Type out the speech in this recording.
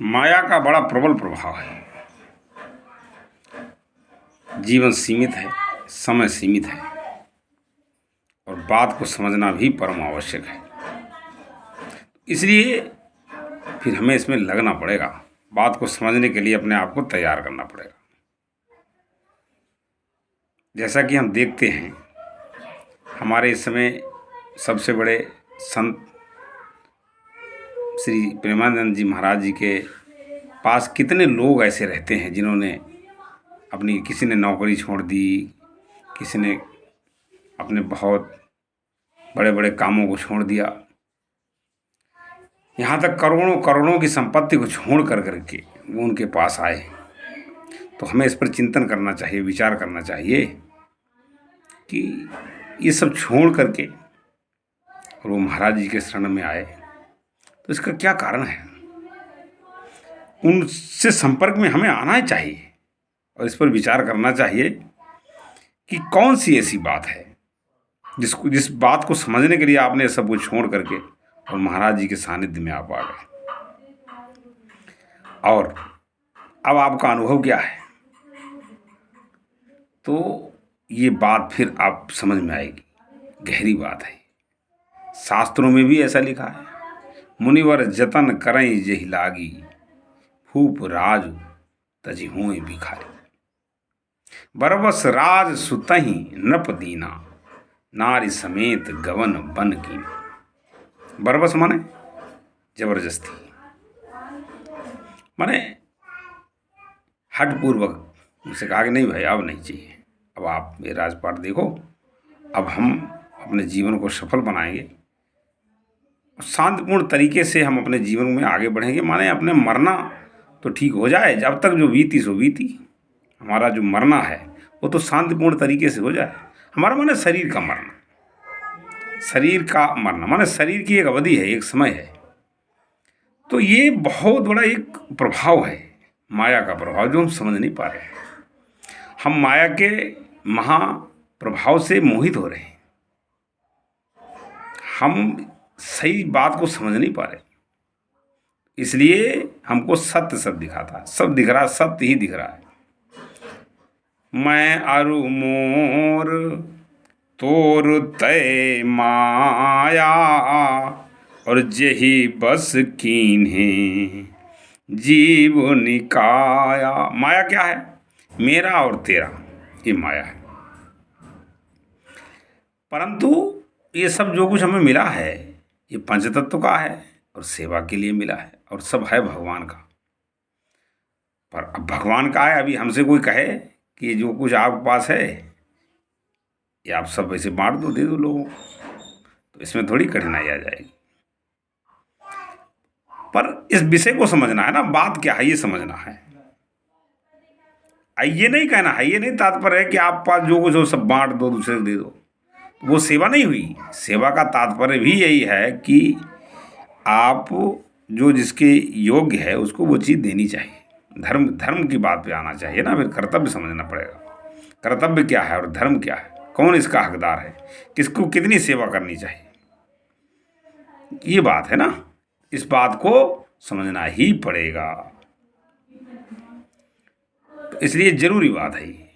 माया का बड़ा प्रबल प्रभाव है। जीवन सीमित है, समय सीमित है और बात को समझना भी परम आवश्यक है। इसलिए फिर हमें इसमें लगना पड़ेगा, बात को समझने के लिए अपने आप को तैयार करना पड़ेगा। जैसा कि हम देखते हैं, हमारे इस समय सबसे बड़े संत श्री प्रेमानंद जी महाराज जी के पास कितने लोग ऐसे रहते हैं जिन्होंने अपनी, किसी ने नौकरी छोड़ दी, किसी ने अपने बहुत बड़े बड़े कामों को छोड़ दिया, यहाँ तक करोड़ों करोड़ों की संपत्ति को छोड़ करके वो उनके पास आए। तो हमें इस पर चिंतन करना चाहिए, विचार करना चाहिए कि ये सब छोड़ करके और वो महाराज जी के शरण में आए, तो इसका क्या कारण है। उनसे संपर्क में हमें आना चाहिए और इस पर विचार करना चाहिए कि कौन सी ऐसी बात है जिस बात को समझने के लिए आपने सब कुछ छोड़ करके और महाराज जी के सानिध्य में आप आ गए। और अब आपका अनुभव क्या है, तो ये बात फिर आप समझ में आएगी। गहरी बात है, शास्त्रों में भी ऐसा लिखा है, मुनिवर जतन करें जहि लागी, फूप राज तजि हुए भिखारी। बरबस राज सुतहि नप दीना, नारी समेत गवन बन कीना। बरबस माने जबरदस्ती, माने हठपूर्वक उनसे कहा कि नहीं भाई अब नहीं चाहिए, अब आप ये राजपाट देखो, अब हम अपने जीवन को सफल बनाएंगे, शांतिपूर्ण तरीके से हम अपने जीवन में आगे बढ़ेंगे। माने अपने मरना तो ठीक हो जाए, जब तक जो बीती सो बीती, हमारा जो मरना है वो तो शांतिपूर्ण तरीके से हो जाए। हमारा माने शरीर का मरना, शरीर का मरना माने शरीर की एक अवधि है, एक समय है। तो ये बहुत बड़ा एक प्रभाव है, माया का प्रभाव, जो हम समझ नहीं पा रहे हैं। हम माया के महा प्रभाव से मोहित हो रहे हैं, हम सही बात को समझ नहीं पा रहे। इसलिए हमको सत्य सब दिखाता, सब दिख रहा, सत्य ही दिख रहा है। मैं अरु मोर तोर तय माया, और जेहि बस कीन्हे जीव निकाया। माया क्या है? मेरा और तेरा, ये माया है। परंतु ये सब जो कुछ हमें मिला है, ये पंचतत्व का है और सेवा के लिए मिला है, और सब है भगवान का। पर अब भगवान का है, अभी हमसे कोई कहे कि ये जो कुछ आपके पास है ये आप सब ऐसे बांट दो, दे दो लोगों को, तो इसमें थोड़ी कठिनाई आ जाएगी। पर इस विषय को समझना है ना, बात क्या है ये समझना है। ये नहीं कहना है, ये नहीं तात्पर्य है कि आप पास जो कुछ हो सब बांट दो, दूसरे को दे दो, वो सेवा नहीं हुई। सेवा का तात्पर्य भी यही है कि आप जो जिसके योग्य है उसको वो चीज़ देनी चाहिए। धर्म की बात पे आना चाहिए ना, फिर कर्तव्य समझना पड़ेगा। कर्तव्य क्या है और धर्म क्या है, कौन इसका हकदार है, किसको कितनी सेवा करनी चाहिए, ये बात है ना। इस बात को समझना ही पड़ेगा, तो इसलिए जरूरी बात है ये।